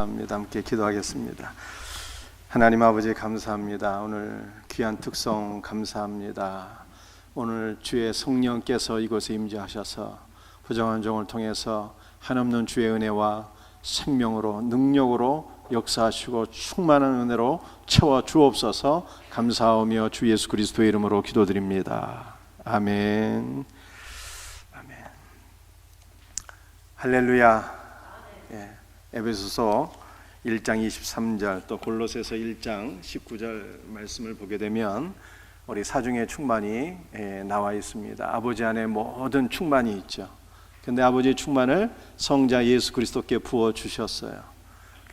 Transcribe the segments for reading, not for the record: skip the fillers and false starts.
감사합니다. 함께 기도하겠습니다. 하나님 아버지 감사합니다. 오늘 귀한 특송 감사합니다. 오늘 주의 성령께서 이곳에 임재하셔서 부정한 종을 통해서 한없는 주의 은혜와 생명으로 능력으로 역사하시고 충만한 은혜로 채워 주옵소서. 감사하며 주 예수 그리스도의 이름으로 기도드립니다. 아멘. 아멘. 할렐루야. 에베소서 1장 23절 또 골로새서 1장 19절 말씀을 보게 되면 우리 사중의 충만이 나와 있습니다. 아버지 안에 모든 충만이 있죠. 근데 아버지의 충만을 성자 예수 그리스도께 부어 주셨어요.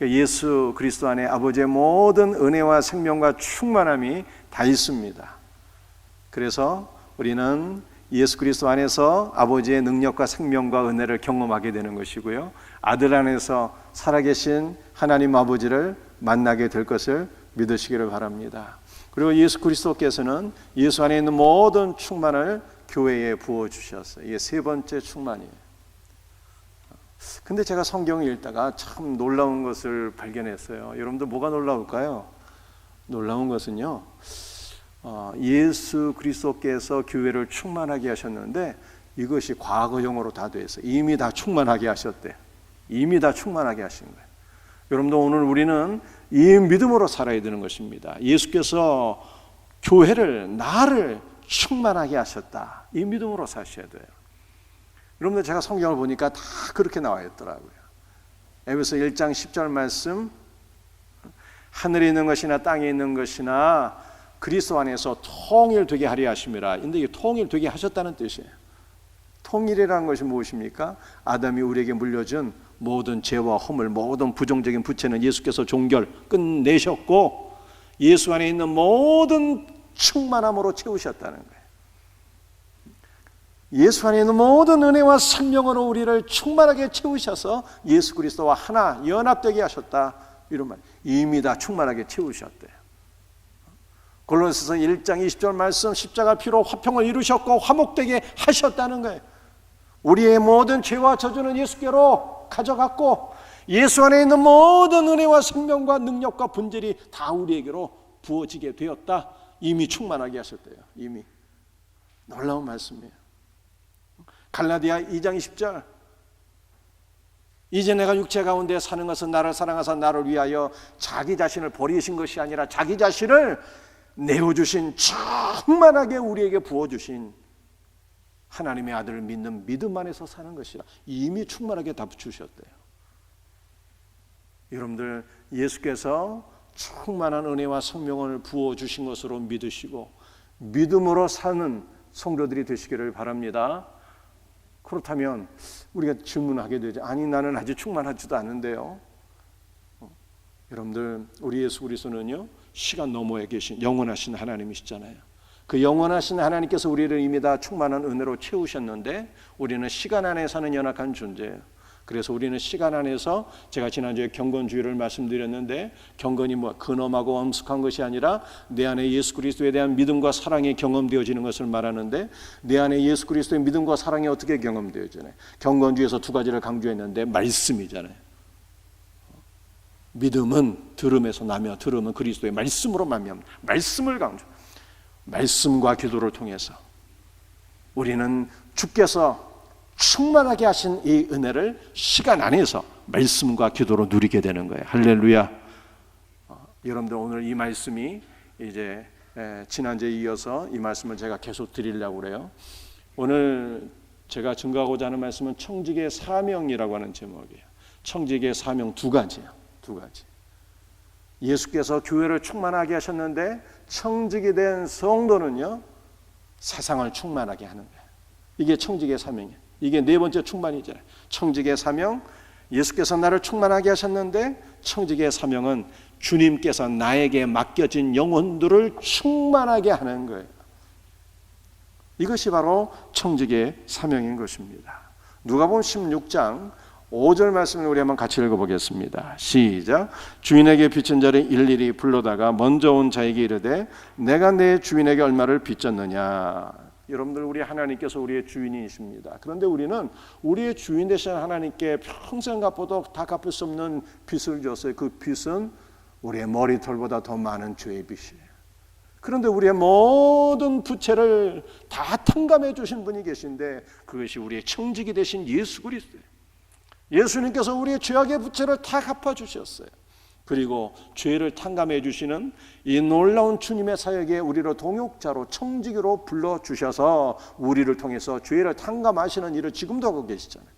예수 그리스도 안에 아버지의 모든 은혜와 생명과 충만함이 다 있습니다. 그래서 우리는 예수 그리스도 안에서 아버지의 능력과 생명과 은혜를 경험하게 되는 것이고요, 아들 안에서 살아계신 하나님 아버지를 만나게 될 것을 믿으시기를 바랍니다. 그리고 예수 그리스도께서는 예수 안에 있는 모든 충만을 교회에 부어주셨어요. 이게 세 번째 충만이에요. 근데 제가 성경을 읽다가 참 놀라운 것을 발견했어요. 여러분들 뭐가 놀라울까요? 놀라운 것은요, 예수 그리스도께서 교회를 충만하게 하셨는데 이것이 과거형으로 다 돼 있어요. 이미 다 충만하게 하셨대요. 이미 다 충만하게 하신 거예요. 여러분들 오늘 우리는 이 믿음으로 살아야 되는 것입니다. 예수께서 교회를 나를 충만하게 하셨다. 이 믿음으로 사셔야 돼요. 여러분들 제가 성경을 보니까 다 그렇게 나와 있더라고요. 에베소 1장 10절 말씀, 하늘에 있는 것이나 땅에 있는 것이나 그리스도 안에서 통일되게 하려 하심이라. 근데 이게 통일되게 하셨다는 뜻이에요. 통일이라는 것이 무엇입니까? 아담이 우리에게 물려준 모든 죄와 허물, 모든 부정적인 부채는 예수께서 종결 끝내셨고 예수 안에 있는 모든 충만함으로 채우셨다는 거예요. 예수 안에 있는 모든 은혜와 생명으로 우리를 충만하게 채우셔서 예수 그리스도와 하나 연합되게 하셨다. 이런 말. 이미 다 충만하게 채우셨대요. 골로새서 1장 20절 말씀, 십자가 피로 화평을 이루셨고 화목되게 하셨다는 거예요. 우리의 모든 죄와 저주는 예수께로 가져갔고 예수 안에 있는 모든 은혜와 생명과 능력과 분질이 다 우리에게로 부어지게 되었다. 이미 충만하게 하셨대요. 이미. 놀라운 말씀이에요. 갈라디아 2장 20절, 이제 내가 육체 가운데 사는 것은 나를 사랑하사 나를 위하여 자기 자신을 버리신 것이 아니라 자기 자신을 내어주신, 충만하게 우리에게 부어주신 하나님의 아들을 믿는 믿음 안에서 사는 것이라. 이미 충만하게 다 주셨대요. 여러분들 예수께서 충만한 은혜와 생명을 부어주신 것으로 믿으시고 믿음으로 사는 성도들이 되시기를 바랍니다. 그렇다면 우리가 질문하게 되죠. 아니 나는 아직 충만하지도 않은데요. 여러분들 우리 예수 그리스도는요, 시간 너머에 계신 영원하신 하나님이시잖아요. 그 영원하신 하나님께서 우리를 이미 다 충만한 은혜로 채우셨는데 우리는 시간 안에 사는 연약한 존재예요. 그래서 우리는 시간 안에서, 제가 지난주에 경건주의를 말씀드렸는데 경건이 근엄하고 엄숙한 것이 아니라 내 안에 예수 그리스도에 대한 믿음과 사랑이 경험되어지는 것을 말하는데, 내 안에 예수 그리스도의 믿음과 사랑이 어떻게 경험되어지나요? 경건주의에서 두 가지를 강조했는데 말씀이잖아요. 믿음은 들음에서 나며 들음은 그리스도의 말씀으로 말미암아. 말씀을 강조. 말씀과 기도를 통해서 우리는 주께서 충만하게 하신 이 은혜를 시간 안에서 말씀과 기도로 누리게 되는 거예요. 할렐루야. 여러분들 오늘 이 말씀이 이제 지난주에 이어서 이 말씀을 제가 계속 드리려고 그래요. 오늘 제가 증거하고자 하는 말씀은 청직의 사명이라고 하는 제목이에요. 청직의 사명 두 가지예요. 두 가지. 예수께서 교회를 충만하게 하셨는데 청직이 된 성도는요, 세상을 충만하게 하는 거예요. 이게 청직의 사명이에요. 이게 네 번째 충만이잖아요. 청직의 사명, 예수께서 나를 충만하게 하셨는데 청직의 사명은 주님께서 나에게 맡겨진 영혼들을 충만하게 하는 거예요. 이것이 바로 청직의 사명인 것입니다. 누가복음 16장 5절 말씀을 우리 한번 같이 읽어보겠습니다. 시작. 주인에게 빚진 자를 일일이 불러다가 먼저 온 자에게 이르되 내가 내 주인에게 얼마를 빚졌느냐. 여러분들, 우리 하나님께서 우리의 주인이십니다. 그런데 우리는 우리의 주인 되신 하나님께 평생 갚아도 다 갚을 수 없는 빚을 줬어요. 그 빚은 우리의 머리털보다 더 많은 죄의 빚이에요. 그런데 우리의 모든 부채를 다 탕감해 주신 분이 계신데, 그것이 우리의 청지기 되신 예수 그리스도예요. 예수님께서 우리의 죄악의 부채를 다 갚아주셨어요. 그리고 죄를 탕감해 주시는 이 놀라운 주님의 사역에 우리를 동역자로, 청지기로 불러주셔서 우리를 통해서 죄를 탕감하시는 일을 지금도 하고 계시잖아요.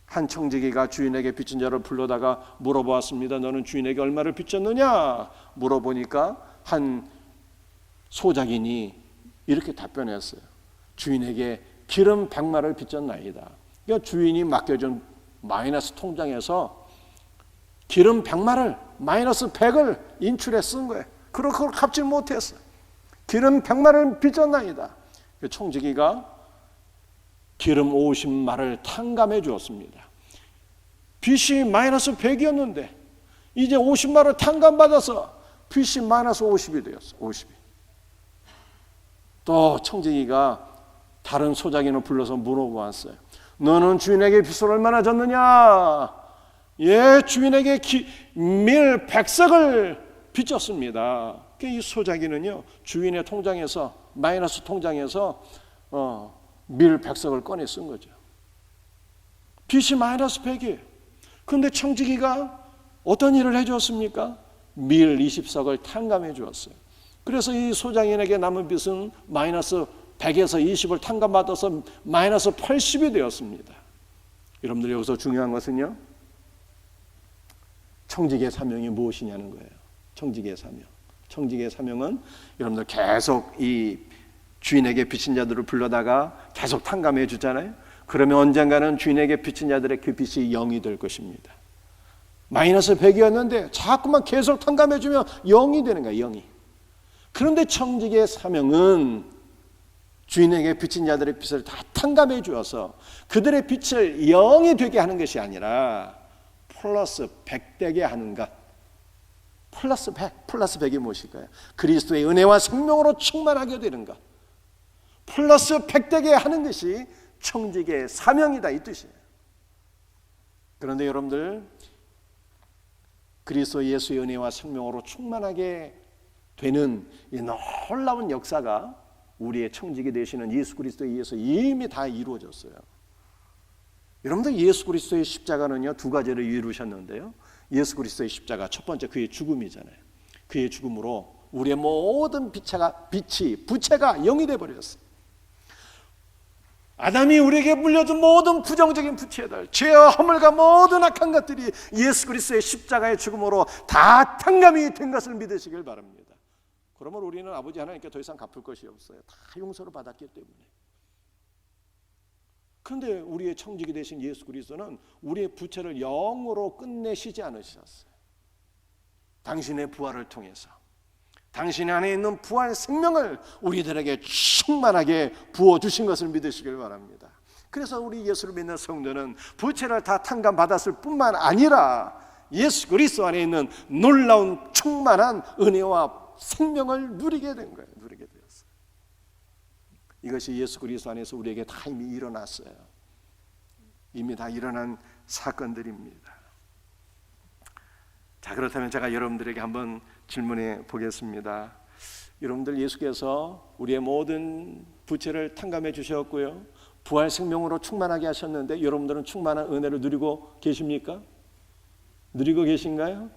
한 청지기가 주인에게 빚진 자를 불러다가 물어보았습니다. 너는 주인에게 얼마를 빚졌느냐? 물어보니까 한 소작인이 이렇게 답변했어요. 주인에게 기름 100마를 빚졌나이다. 그러니까 주인이 맡겨준 마이너스 통장에서 기름 100마를 마이너스 100을 인출해 쓴 거예요. 그리고 그걸 갚지 못했어요. 기름 100마를 빚졌나이다. 그 청지기가 기름 50마를 탕감해 주었습니다. 빚이 마이너스 100이었는데 이제 50마를 탕감받아서 빚이 마이너스 50이 되었어요. 50이. 또 청지기가 다른 소작인을 불러서 물어보았어요. 너는 주인에게 빚을 얼마나 졌느냐? 예, 주인에게 밀 100석을 빚졌습니다. 이 소작인은요, 주인의 통장에서, 마이너스 통장에서 밀 100석을 꺼내 쓴 거죠. 빚이 마이너스 100이에요. 그런데 청지기가 어떤 일을 해주었습니까? 밀 20석을 탕감해 주었어요. 그래서 이 소장인에게 남은 빚은 마이너스 100에서 20을 탕감받아서 마이너스 80이 되었습니다. 여러분들, 여기서 중요한 것은요, 청지기의 사명이 무엇이냐는 거예요. 청지기의 사명. 청지기의 사명은 여러분들 계속 이 주인에게 빚진 자들을 불러다가 계속 탕감해 주잖아요. 그러면 언젠가는 주인에게 빚진 자들의 그 빚이 0이 될 것입니다. 마이너스 100이었는데 자꾸만 계속 탕감해 주면 0이 되는 거예요. 0이. 그런데 청지기의 사명은 주인에게 빚진 자들의 빚을 다 탕감해 주어서 그들의 빚을 0이 되게 하는 것이 아니라 플러스 100 되게 하는 것. 플러스 100. 플러스 100이 무엇일까요? 그리스도의 은혜와 생명으로 충만하게 되는 것. 플러스 100 되게 하는 것이 청지기의 사명이다, 이 뜻이에요. 그런데 여러분들, 그리스도 예수의 은혜와 생명으로 충만하게 되는 이 놀라운 역사가 우리의 청지기 되시는 예수 그리스도에 의해서 이미 다 이루어졌어요. 여러분들, 예수 그리스도의 십자가는요, 두 가지를 이루셨는데요. 예수 그리스도의 십자가, 첫 번째 그의 죽음이잖아요. 그의 죽음으로 우리의 모든 부채가 0이 되어버렸어요. 아담이 우리에게 물려준 모든 부정적인 부채들, 죄와 허물과 모든 악한 것들이 예수 그리스도의 십자가의 죽음으로 다 탕감이 된 것을 믿으시길 바랍니다. 그러면 우리는 아버지 하나님께 더 이상 갚을 것이 없어요. 다 용서를 받았기 때문에. 그런데 우리의 청지기 되신 예수 그리스도는 우리의 부채를 영으로 끝내시지 않으셨어요. 당신의 부활을 통해서 당신 안에 있는 부활 생명을 우리들에게 충만하게 부어주신 것을 믿으시길 바랍니다. 그래서 우리 예수를 믿는 성도는 부채를 다 탕감받았을 뿐만 아니라 예수 그리스도 안에 있는 놀라운 충만한 은혜와 생명을 누리게 된 거예요. 누리게 되었어요. 이것이 예수 그리스도 안에서 우리에게 다 이미 일어났어요. 이미 다 일어난 사건들입니다. 자, 그렇다면 제가 여러분들에게 한번 질문해 보겠습니다. 여러분들, 예수께서 우리의 모든 부채를 탕감해 주셨고요, 부활 생명으로 충만하게 하셨는데 여러분들은 충만한 은혜를 누리고 계십니까? 누리고 계신가요?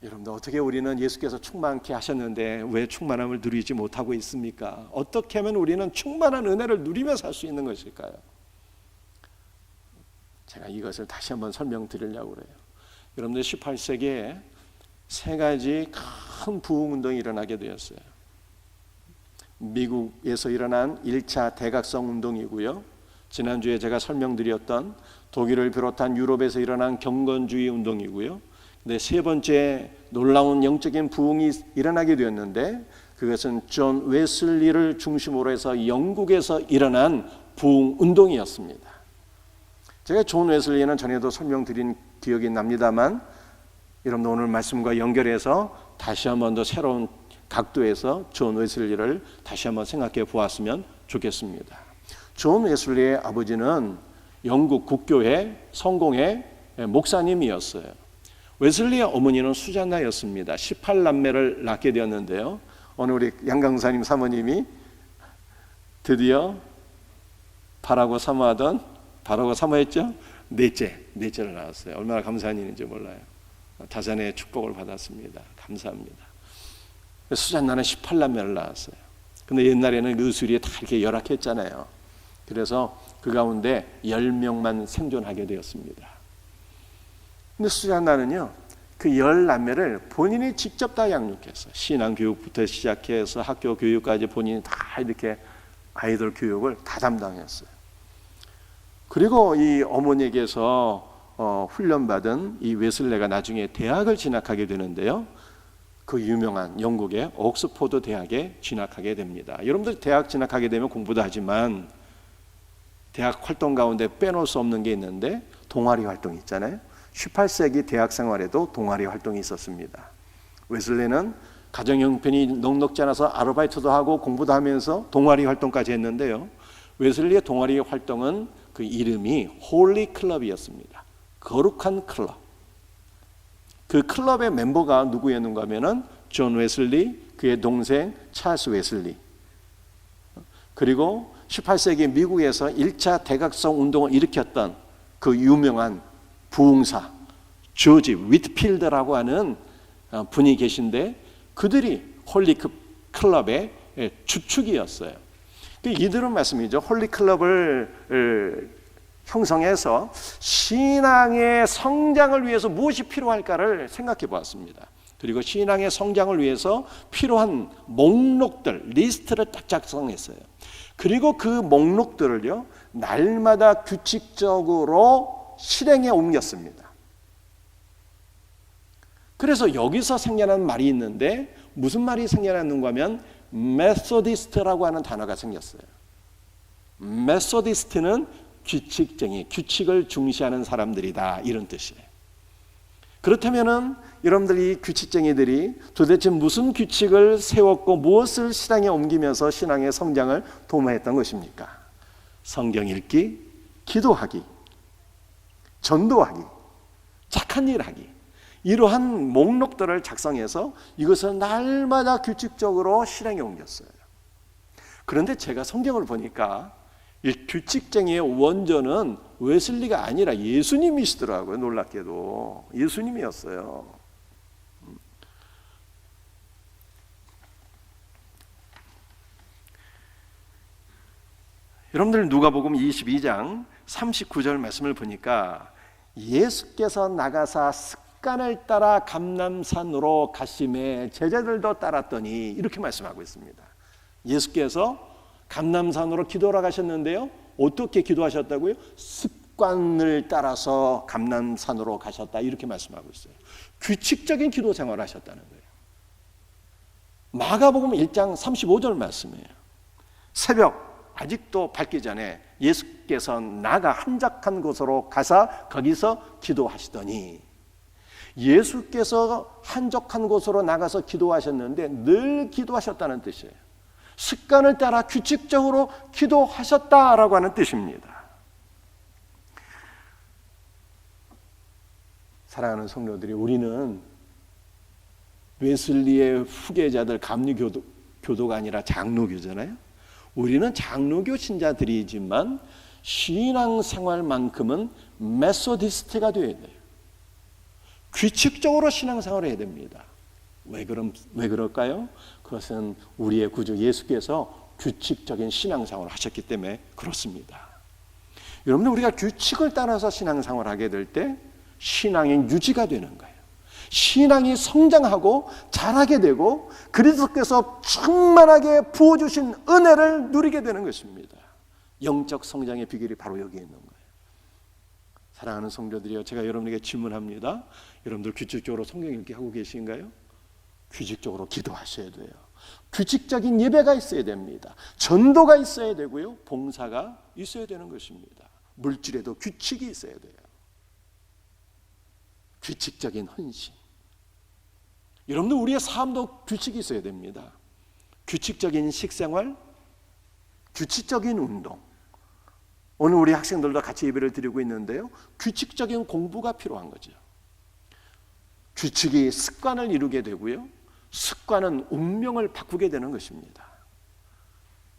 여러분들, 어떻게 우리는 예수께서 충만케 하셨는데 왜 충만함을 누리지 못하고 있습니까? 어떻게 하면 우리는 충만한 은혜를 누리며 살 수 있는 것일까요? 제가 이것을 다시 한번 설명드리려고 그래요. 여러분들, 18세기에 세 가지 큰 부흥운동이 일어나게 되었어요. 미국에서 일어난 1차 대각성 운동이고요, 지난주에 제가 설명드렸던 독일을 비롯한 유럽에서 일어난 경건주의 운동이고요, 근데 세 번째 놀라운 영적인 부흥이 일어나게 되었는데 그것은 존 웨슬리를 중심으로 해서 영국에서 일어난 부흥 운동이었습니다. 제가 존 웨슬리는 전에도 설명드린 기억이 납니다만 여러분, 오늘 말씀과 연결해서 다시 한 번 더 새로운 각도에서 존 웨슬리를 다시 한번 생각해 보았으면 좋겠습니다. 존 웨슬리의 아버지는 영국 국교회 성공회 목사님이었어요. 웨슬리의 어머니는 수잔나였습니다. 18남매를 낳게 되었는데요. 오늘 우리 양강사님 사모님이 드디어 바라고 사모했죠? 넷째를 낳았어요. 얼마나 감사한 일인지 몰라요. 자산의 축복을 받았습니다. 감사합니다. 수잔나는 18남매를 낳았어요. 근데 옛날에는 의술이 다 이렇게 열악했잖아요. 그래서 그 가운데 10명만 생존하게 되었습니다. 근데 수잔나는요, 그 10남매를 본인이 직접 다 양육했어요. 신앙교육부터 시작해서 학교 교육까지 본인이 다 이렇게 아이들 교육을 다 담당했어요. 그리고 이 어머니에게서 훈련받은 이 웨슬레가 나중에 대학을 진학하게 되는데요. 그 유명한 영국의 옥스포드 대학에 진학하게 됩니다. 여러분들 대학 진학하게 되면 공부도 하지만 대학 활동 가운데 빼놓을 수 없는 게 있는데 동아리 활동이 있잖아요. 18세기 대학 생활에도 동아리 활동이 있었습니다. 웨슬레는 가정 형편이 넉넉지 않아서 아르바이트도 하고 공부도 하면서 동아리 활동까지 했는데요. 웨슬리의 동아리 활동은 그 이름이 홀리 클럽이었습니다. 거룩한 클럽. 그 클럽의 멤버가 누구였는가 하면은 존 웨슬리, 그의 동생 찰스 웨슬리, 그리고 18세기 미국에서 1차 대각성 운동을 일으켰던 그 유명한 부흥사 조지 위트필드라고 하는 분이 계신데 그들이 홀리 클럽의 주축이었어요. 이들은 말씀이죠. 홀리 클럽을 형성해서 신앙의 성장을 위해서 무엇이 필요할까를 생각해 보았습니다. 그리고 신앙의 성장을 위해서 필요한 목록들, 리스트를 딱 작성했어요. 그리고 그 목록들을요, 날마다 규칙적으로 실행에 옮겼습니다. 그래서 여기서 생겨난 말이 있는데 무슨 말이 생겨났는가 하면 메소디스트라고 하는 단어가 생겼어요. 메소디스트는 규칙쟁이, 규칙을 중시하는 사람들이다, 이런 뜻이에요. 그렇다면은 여러분들이 규칙쟁이들이 도대체 무슨 규칙을 세웠고 무엇을 신앙에 옮기면서 신앙의 성장을 도모했던 것입니까? 성경 읽기, 기도하기, 전도하기, 착한 일 하기, 이러한 목록들을 작성해서 이것을 날마다 규칙적으로 실행에 옮겼어요. 그런데 제가 성경을 보니까 이 규칙쟁이의 원조는 웨슬리가 아니라 예수님이시더라고요. 놀랍게도 예수님이었어요. 여러분들 누가복음 22장 39절 말씀을 보니까 예수께서 나가사 습관을 따라 감람산으로 가심에 제자들도 따랐더니 이렇게 말씀하고 있습니다. 예수께서 감람산으로 기도하러 가셨는데요. 어떻게 기도하셨다고요? 습관을 따라서 감람산으로 가셨다, 이렇게 말씀하고 있어요. 규칙적인 기도 생활을 하셨다는 거예요. 마가복음 1장 35절 말씀이에요. 새벽 아직도 밝기 전에 예수께서 나가 한적한 곳으로 가사 거기서 기도하시더니, 예수께서 한적한 곳으로 나가서 기도하셨는데 늘 기도하셨다는 뜻이에요. 습관을 따라 규칙적으로 기도하셨다라고 하는 뜻입니다. 사랑하는 성도들이, 우리는 웨슬리의 후계자들 감리교도가 아니라 장로교잖아요. 우리는 장로교 신자들이지만 신앙생활만큼은 메소디스트가 되어야 돼요. 규칙적으로 신앙생활을 해야 됩니다. 왜 그럴까요? 그것은 우리의 구주 예수께서 규칙적인 신앙생활을 하셨기 때문에 그렇습니다. 여러분들, 우리가 규칙을 따라서 신앙생활을 하게 될 때 신앙이 유지가 되는 거예요. 신앙이 성장하고 자라게 되고 그리스도께서 충만하게 부어주신 은혜를 누리게 되는 것입니다. 영적 성장의 비결이 바로 여기에 있는 거예요. 사랑하는 성도들이요, 제가 여러분에게 질문합니다. 여러분들 규칙적으로 성경 읽기 하고 계신가요? 규칙적으로 기도하셔야 돼요. 규칙적인 예배가 있어야 됩니다. 전도가 있어야 되고요, 봉사가 있어야 되는 것입니다. 물질에도 규칙이 있어야 돼요. 규칙적인 헌신. 여러분들 우리의 삶도 규칙이 있어야 됩니다. 규칙적인 식생활, 규칙적인 운동. 오늘 우리 학생들도 같이 예배를 드리고 있는데요, 규칙적인 공부가 필요한 거죠. 규칙이 습관을 이루게 되고요, 습관은 운명을 바꾸게 되는 것입니다.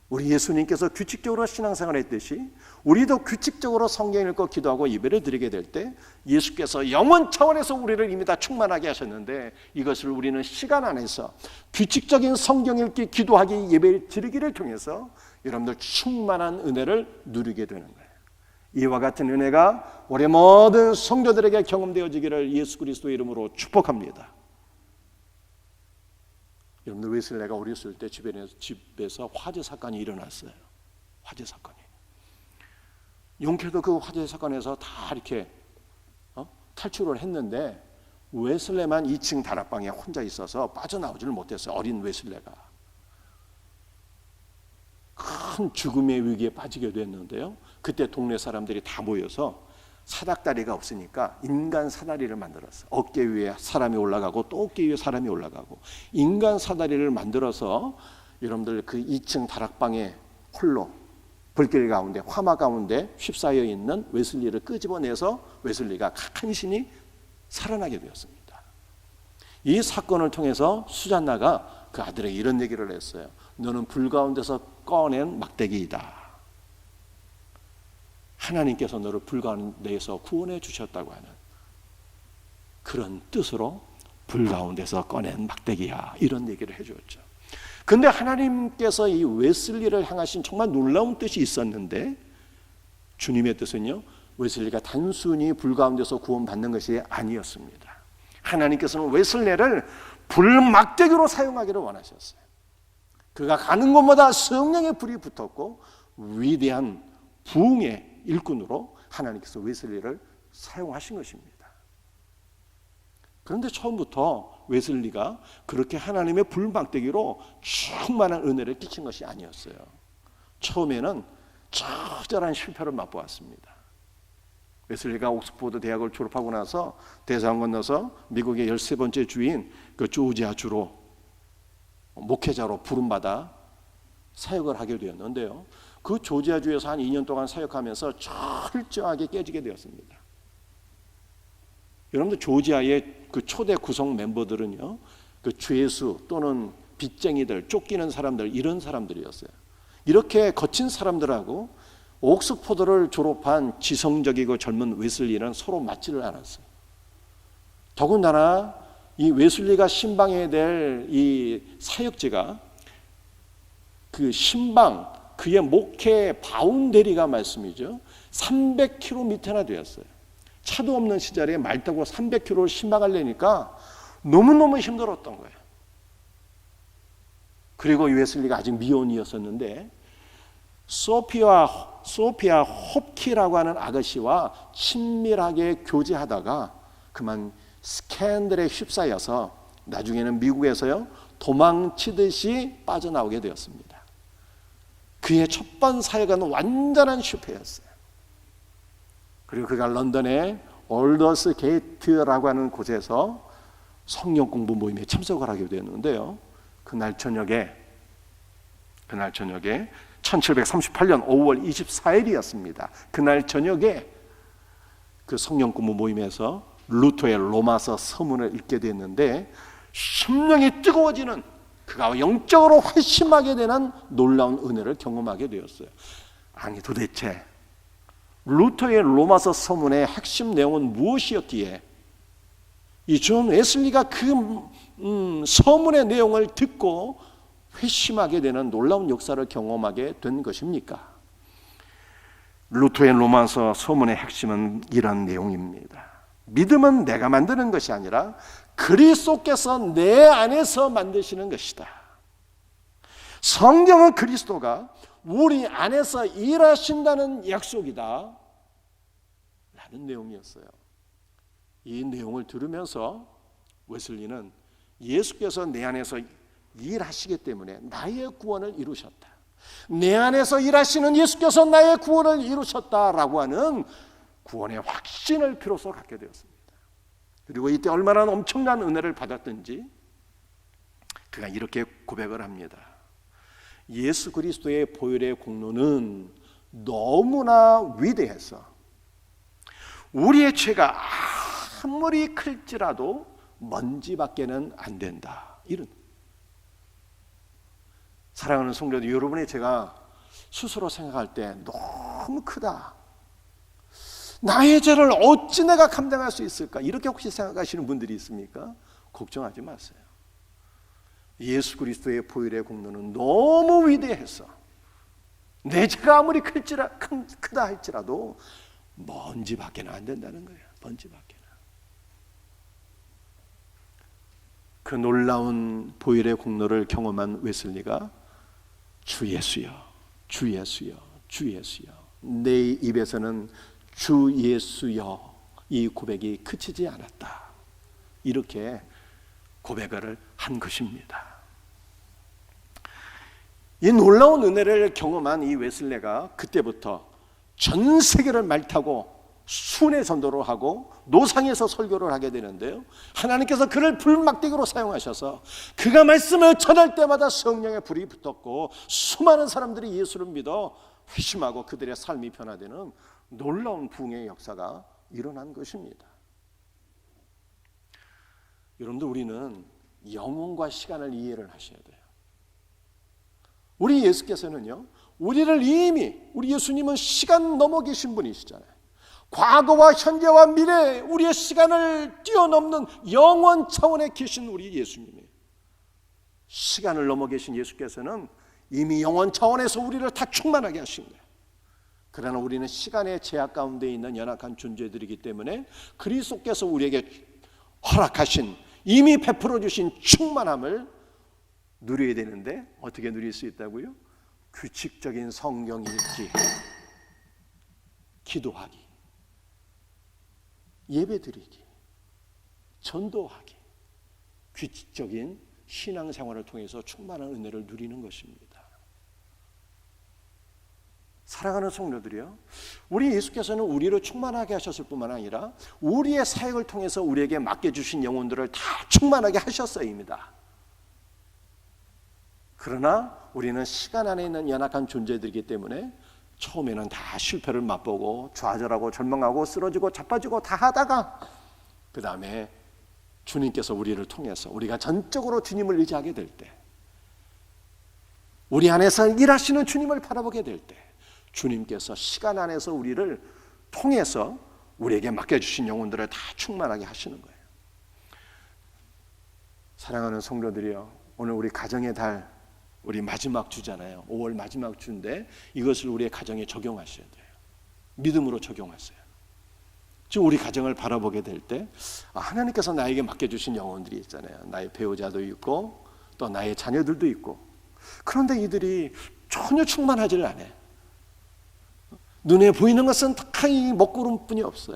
우리 예수님께서 규칙적으로 신앙생활을 했듯이 우리도 규칙적으로 성경 읽고 기도하고 예배를 드리게 될 때 예수께서 영원 차원에서 우리를 이미 다 충만하게 하셨는데, 이것을 우리는 시간 안에서 규칙적인 성경 읽기, 기도하기, 예배 드리기를 통해서 여러분들 충만한 은혜를 누리게 되는 거예요. 이와 같은 은혜가 우리 모든 성도들에게 경험되어지기를 예수 그리스도의 이름으로 축복합니다. 여러분들 웨슬레가 어렸을 때 집에서 화재 사건이 일어났어요. 화재 사건이. 용케도 그 화재 사건에서 다 이렇게 탈출을 했는데 웨슬레만 2층 다락방에 혼자 있어서 빠져나오지를 못했어요. 어린 웨슬레가. 큰 죽음의 위기에 빠지게 됐는데요, 그때 동네 사람들이 다 모여서 사닥다리가 없으니까 인간 사다리를 만들었어. 어깨 위에 사람이 올라가고 또 어깨 위에 사람이 올라가고 인간 사다리를 만들어서 여러분들 그 2층 다락방에 홀로 불길 가운데 화마 가운데 휩싸여 있는 웨슬리를 끄집어내서 웨슬리가 간신히 살아나게 되었습니다. 이 사건을 통해서 수잔나가 그 아들에게 이런 얘기를 했어요. 너는 불 가운데서 꺼낸 막대기이다. 하나님께서 너를 불 가운데에서 구원해 주셨다고 하는 그런 뜻으로 불 가운데서 꺼낸 막대기야, 이런 얘기를 해주었죠. 근데 하나님께서 이 웨슬리를 향하신 정말 놀라운 뜻이 있었는데, 주님의 뜻은요, 웨슬리가 단순히 불 가운데서 구원받는 것이 아니었습니다. 하나님께서는 웨슬리를 불 막대기로 사용하기를 원하셨어요. 그가 가는 곳마다 성령의 불이 붙었고 위대한 부흥의 일꾼으로 하나님께서 웨슬리를 사용하신 것입니다. 그런데 처음부터 웨슬리가 그렇게 하나님의 불막대기로 충만한 은혜를 끼친 것이 아니었어요. 처음에는 처절한 실패를 맛보았습니다. 웨슬리가 옥스포드 대학을 졸업하고 나서 대서양 건너서 미국의 13번째 주인 그 조지아 주로 목회자로 부름받아 사역을 하게 되었는데요, 그 조지아주에서 한 2년 동안 사역하면서 철저하게 깨지게 되었습니다. 여러분들 조지아의 그 초대 구성 멤버들은요, 그 죄수 또는 빚쟁이들, 쫓기는 사람들, 이런 사람들이었어요. 이렇게 거친 사람들하고 옥스포드를 졸업한 지성적이고 젊은 웨슬리는 서로 맞지를 않았어요. 더군다나 이 웨슬리가 신방해야 될 이 사역지가 그 신방, 그의 목회 바운데리가 말씀이죠, 300km나 되었어요. 차도 없는 시절에 말 타고 300km를 신방하려니까 너무너무 힘들었던 거예요. 그리고 웨슬리가 아직 미혼이었었는데 소피아 홉키라고 하는 아가씨와 친밀하게 교제하다가 그만 스캔들에 휩싸여서 나중에는 미국에서요 도망치듯이 빠져나오게 되었습니다. 그의 첫 번 사역은 완전한 실패였어요. 그리고 그가 런던의 올더스 게이트라고 하는 곳에서 성경 공부 모임에 참석을 하게 되었는데요, 그날 저녁에 1738년 5월 24일이었습니다. 그날 저녁에 그 성경 공부 모임에서 루터의 로마서 서문을 읽게 됐는데 심령이 뜨거워지는, 그가 영적으로 회심하게 되는 놀라운 은혜를 경험하게 되었어요. 아니 도대체 루터의 로마서 서문의 핵심 내용은 무엇이었기에 이 존 웨슬리가 그 서문의 내용을 듣고 회심하게 되는 놀라운 역사를 경험하게 된 것입니까? 루터의 로마서 서문의 핵심은 이런 내용입니다. 믿음은 내가 만드는 것이 아니라 그리스도께서 내 안에서 만드시는 것이다. 성경은 그리스도가 우리 안에서 일하신다는 약속이다 라는 내용이었어요. 이 내용을 들으면서 웨슬리는 예수께서 내 안에서 일하시기 때문에 나의 구원을 이루셨다, 내 안에서 일하시는 예수께서 나의 구원을 이루셨다라고 하는 구원의 확신을 비로소 갖게 되었습니다. 그리고 이때 얼마나 엄청난 은혜를 받았든지 그가 이렇게 고백을 합니다. 예수 그리스도의 보혈의 공로는 너무나 위대해서 우리의 죄가 아무리 클지라도 먼지밖에는 안 된다. 이런. 사랑하는 성도들, 여러분의 죄가 스스로 생각할 때 너무 크다. 나의 죄를 어찌 내가 감당할 수 있을까? 이렇게 혹시 생각하시는 분들이 있습니까? 걱정하지 마세요. 예수 그리스도의 보혈의 공로는 너무 위대해서 내 죄가 아무리 크다 할지라도 먼지밖에는 안 된다는 거예요. 먼지밖에는. 그 놀라운 보혈의 공로를 경험한 웨슬리가 주 예수여, 주 예수여, 주 예수여. 내 입에서는 주 예수여 이 고백이 그치지 않았다. 이렇게 고백을 한 것입니다. 이 놀라운 은혜를 경험한 이 웨슬레가 그때부터 전 세계를 말타고 순회 전도를 하고 노상에서 설교를 하게 되는데요, 하나님께서 그를 불막대기로 사용하셔서 그가 말씀을 전할 때마다 성령의 불이 붙었고 수많은 사람들이 예수를 믿어 회심하고 그들의 삶이 변화되는 놀라운 부흥의 역사가 일어난 것입니다. 여러분들, 우리는 영혼과 시간을 이해를 하셔야 돼요. 우리 예수께서는요, 우리를 이미, 우리 예수님은 시간 넘어 계신 분이시잖아요. 과거와 현재와 미래, 우리의 시간을 뛰어넘는 영원 차원에 계신 우리 예수님이에요. 시간을 넘어 계신 예수께서는 이미 영원 차원에서 우리를 다 충만하게 하신 거예요. 그러나 우리는 시간의 제약 가운데 있는 연약한 존재들이기 때문에 그리스도께서 우리에게 허락하신, 이미 베풀어 주신 충만함을 누려야 되는데 어떻게 누릴 수 있다고요? 규칙적인 성경 읽기, 기도하기, 예배드리기, 전도하기, 규칙적인 신앙생활을 통해서 충만한 은혜를 누리는 것입니다. 사랑하는 성도들이요, 우리 예수께서는 우리를 충만하게 하셨을 뿐만 아니라 우리의 사역을 통해서 우리에게 맡겨주신 영혼들을 다 충만하게 하셨어입니다. 그러나 우리는 시간 안에 있는 연약한 존재들이기 때문에 처음에는 다 실패를 맛보고 좌절하고 절망하고 쓰러지고 자빠지고 다 하다가 그 다음에 주님께서 우리를 통해서 우리가 전적으로 주님을 의지하게 될 때, 우리 안에서 일하시는 주님을 바라보게 될 때 주님께서 시간 안에서 우리를 통해서 우리에게 맡겨주신 영혼들을 다 충만하게 하시는 거예요. 사랑하는 성도들이요, 오늘 우리 가정의 달, 우리 마지막 주잖아요. 5월 마지막 주인데 이것을 우리의 가정에 적용하셔야 돼요. 믿음으로 적용하세요. 즉 우리 가정을 바라보게 될 때 하나님께서 나에게 맡겨주신 영혼들이 있잖아요. 나의 배우자도 있고 또 나의 자녀들도 있고, 그런데 이들이 전혀 충만하지를 않아요. 눈에 보이는 것은 다 이 먹구름뿐이 없어요.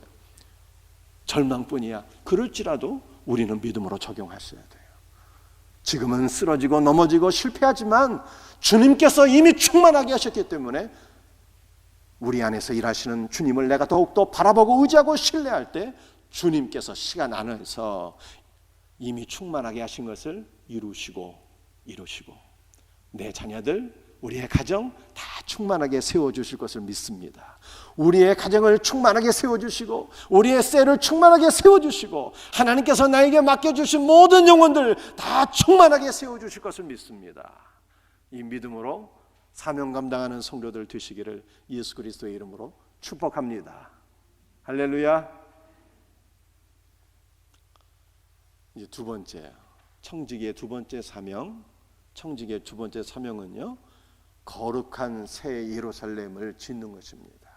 절망뿐이야. 그럴지라도 우리는 믿음으로 적용하셔야 돼요. 지금은 쓰러지고 넘어지고 실패하지만 주님께서 이미 충만하게 하셨기 때문에 우리 안에서 일하시는 주님을 내가 더욱더 바라보고 의지하고 신뢰할 때 주님께서 시간 안에서 이미 충만하게 하신 것을 이루시고 내 자녀들, 우리의 가정 다 충만하게 세워주실 것을 믿습니다. 우리의 가정을 충만하게 세워주시고 우리의 셀을 충만하게 세워주시고 하나님께서 나에게 맡겨주신 모든 영혼들 다 충만하게 세워주실 것을 믿습니다. 이 믿음으로 사명 감당하는 성도들 되시기를 예수 그리스도의 이름으로 축복합니다. 할렐루야. 이제 두 번째, 청지기의 두 번째 사명, 청지기의 두 번째 사명은요, 거룩한 새 예루살렘을 짓는 것입니다.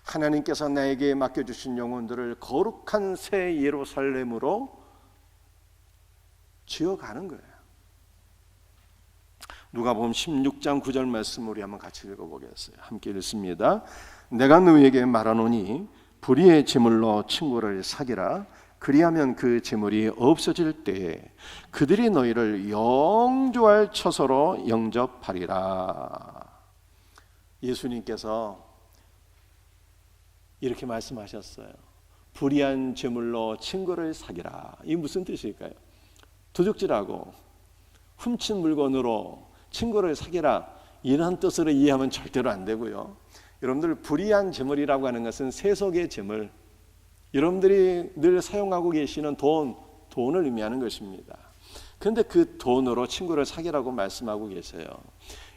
하나님께서 나에게 맡겨주신 영혼들을 거룩한 새 예루살렘으로 지어가는 거예요. 누가복음 16장 9절 말씀 우리 한번 같이 읽어보겠어요. 함께 읽습니다. 내가 너희에게 말하노니 불의의 제물로 친구를 사귀라. 그리하면 그 제물이 없어질 때에 그들이 너희를 영조할 처소로 영접하리라. 예수님께서 이렇게 말씀하셨어요. 불의한 제물로 친구를 사귀라. 이 무슨 뜻일까요? 도둑질하고 훔친 물건으로 친구를 사귀라 이런 뜻으로 이해하면 절대로 안 되고요. 여러분들 불의한 재물이라고 하는 것은 세속의 재물, 여러분들이 늘 사용하고 계시는 돈을 의미하는 것입니다. 그런데 그 돈으로 친구를 사귀라고 말씀하고 계세요.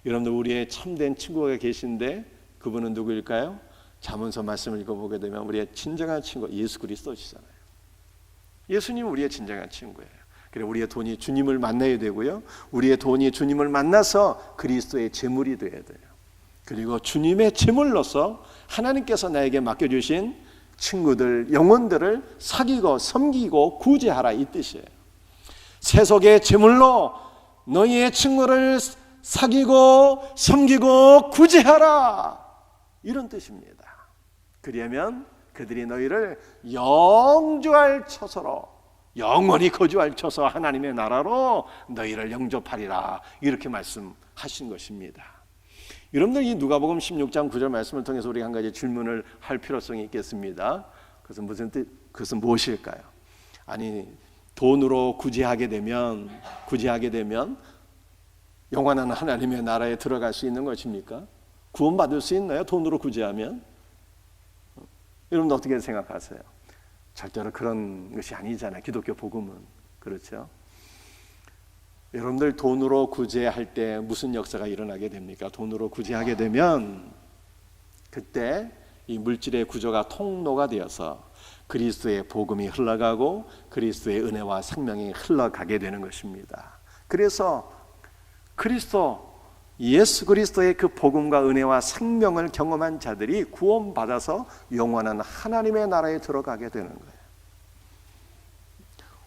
여러분들 우리의 참된 친구가 계신데 그분은 누구일까요? 잠언서 말씀을 읽어보게 되면 우리의 진정한 친구 예수 그리스도시잖아요. 예수님은 우리의 진정한 친구예요. 그래 우리의 돈이 주님을 만나야 되고요. 우리의 돈이 주님을 만나서 그리스도의 제물이 되어야 돼요. 그리고 주님의 제물로서 하나님께서 나에게 맡겨주신 친구들, 영혼들을 사귀고 섬기고 구제하라 이 뜻이에요. 세속의 제물로 너희의 친구를 사귀고 섬기고 구제하라 이런 뜻입니다. 그리하면 그들이 너희를 영주할 처소로 영원히 거주할 처소 하나님의 나라로 너희를 영접하리라 이렇게 말씀하신 것입니다. 여러분들 이 누가복음 16장 9절 말씀을 통해서 우리가 한 가지 질문을 할 필요성이 있겠습니다. 그것은 무엇일까요? 아니 돈으로 구제하게 되면 영원한 하나님의 나라에 들어갈 수 있는 것입니까? 구원받을 수 있나요? 돈으로 구제하면? 여러분 어떻게 생각하세요? 절대로 그런 것이 아니잖아요. 기독교 복음은. 그렇죠? 여러분들 돈으로 구제할 때 무슨 역사가 일어나게 됩니까? 돈으로 구제하게 되면 그때 이 물질의 구조가 통로가 되어서 그리스도의 복음이 흘러가고 그리스도의 은혜와 생명이 흘러가게 되는 것입니다. 그래서 예수 그리스도의 그 복음과 은혜와 생명을 경험한 자들이 구원받아서 영원한 하나님의 나라에 들어가게 되는 거예요.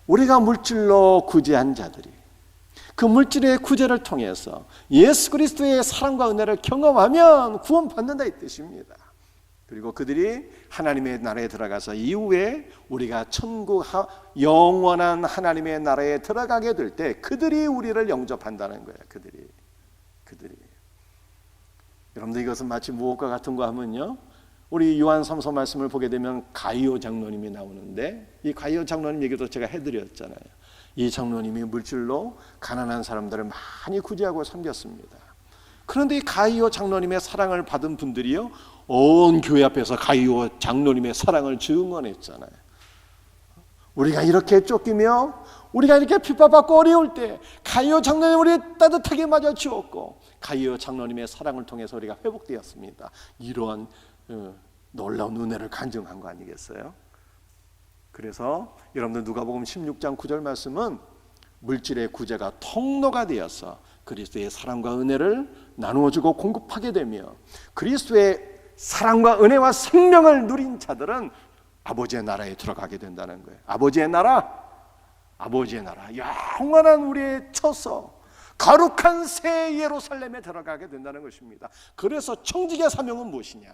우리가 물질로 구제한 자들이 그 물질의 구제를 통해서 예수 그리스도의 사랑과 은혜를 경험하면 구원받는다 이 뜻입니다. 그리고 그들이 하나님의 나라에 들어가서 이후에 우리가 천국 영원한 하나님의 나라에 들어가게 될 때 그들이 우리를 영접한다는 거예요. 그들이 여러분들 이것은 마치 무엇과 같은 거 하면요, 우리 요한 3서 말씀을 보게 되면 가이오 장로님이 나오는데 이 가이오 장로님 얘기도 제가 해드렸잖아요. 이 장로님이 물질로 가난한 사람들을 많이 구제하고 섬겼습니다. 그런데 이 가이오 장로님의 사랑을 받은 분들이요 온 교회 앞에서 가이오 장로님의 사랑을 증언했잖아요. 우리가 이렇게 쫓기며 우리가 이렇게 핍박받고 어려울 때 가이오 장로님 우리 따뜻하게 맞아 주었고 가이오 장로님의 사랑을 통해서 우리가 회복되었습니다. 이러한 놀라운 은혜를 간증한 거 아니겠어요? 그래서 여러분들 누가복음 16장 9절 말씀은 물질의 구제가 통로가 되어서 그리스도의 사랑과 은혜를 나누어주고 공급하게 되며 그리스도의 사랑과 은혜와 생명을 누린 자들은 아버지의 나라에 들어가게 된다는 거예요. 아버지의 나라 영원한 우리의 처소 거룩한 새 예루살렘에 들어가게 된다는 것입니다. 그래서 청지기의 사명은 무엇이냐?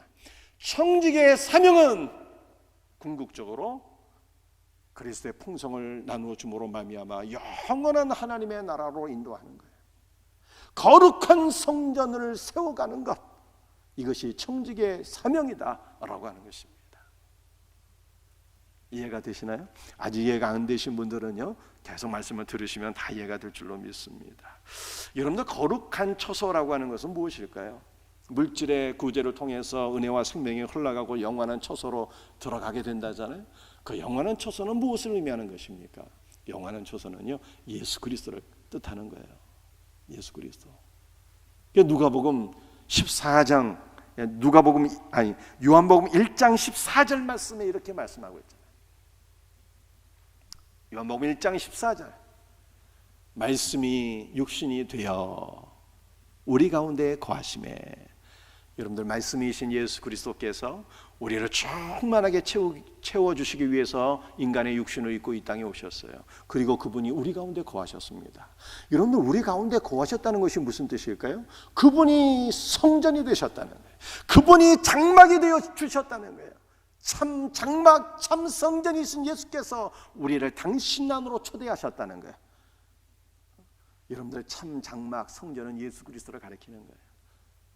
청지기의 사명은 궁극적으로 그리스도의 풍성을 나누어 줌으로 말미암아 영원한 하나님의 나라로 인도하는 거예요. 거룩한 성전을 세워가는 것, 이것이 청지기의 사명이다라고 하는 것입니다. 이해가 되시나요? 아직 이해가 안 되신 분들은요 계속 말씀을 들으시면 다 이해가 될 줄로 믿습니다. 여러분들 거룩한 처소라고 하는 것은 무엇일까요? 물질의 구제를 통해서 은혜와 생명이 흘러가고 영원한 처소로 들어가게 된다잖아요. 그 영원한 처소는 무엇을 의미하는 것입니까? 영원한 처소는요 예수 그리스도를 뜻하는 거예요. 예수 그리스도. 누가복음 14장 요한복음 1장 14절 말씀에 이렇게 말씀하고 있잖아요. 요한복음 1장 14절 말씀이 육신이 되어 우리 가운데 거하심에, 여러분들 말씀이신 예수 그리스도께서 우리를 충만하게 채워주시기 위해서 인간의 육신을 입고 이 땅에 오셨어요. 그리고 그분이 우리 가운데 거하셨습니다. 여러분들 우리 가운데 거하셨다는 것이 무슨 뜻일까요? 그분이 성전이 되셨다는 거예요. 그분이 장막이 되어 주셨다는 거예요. 참 장막, 참 성전이신 예수께서 우리를 당신 안으로 초대하셨다는 거예요. 여러분들 참 장막, 성전은 예수 그리스도를 가리키는 거예요.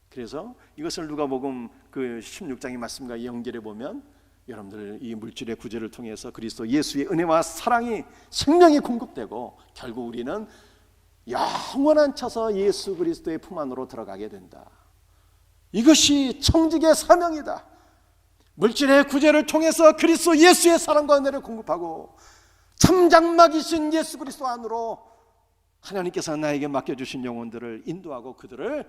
그래서 이것을 누가복음 그 16장의 말씀과 연결해 보면 여러분들 이 물질의 구제를 통해서 그리스도 예수의 은혜와 사랑이 생명이 공급되고 결국 우리는 영원한 처서 예수 그리스도의 품 안으로 들어가게 된다. 이것이 청직의 사명이다. 물질의 구제를 통해서 그리스도 예수의 사랑과 은혜를 공급하고 참장막이신 예수 그리스도 안으로 하나님께서 나에게 맡겨주신 영혼들을 인도하고 그들을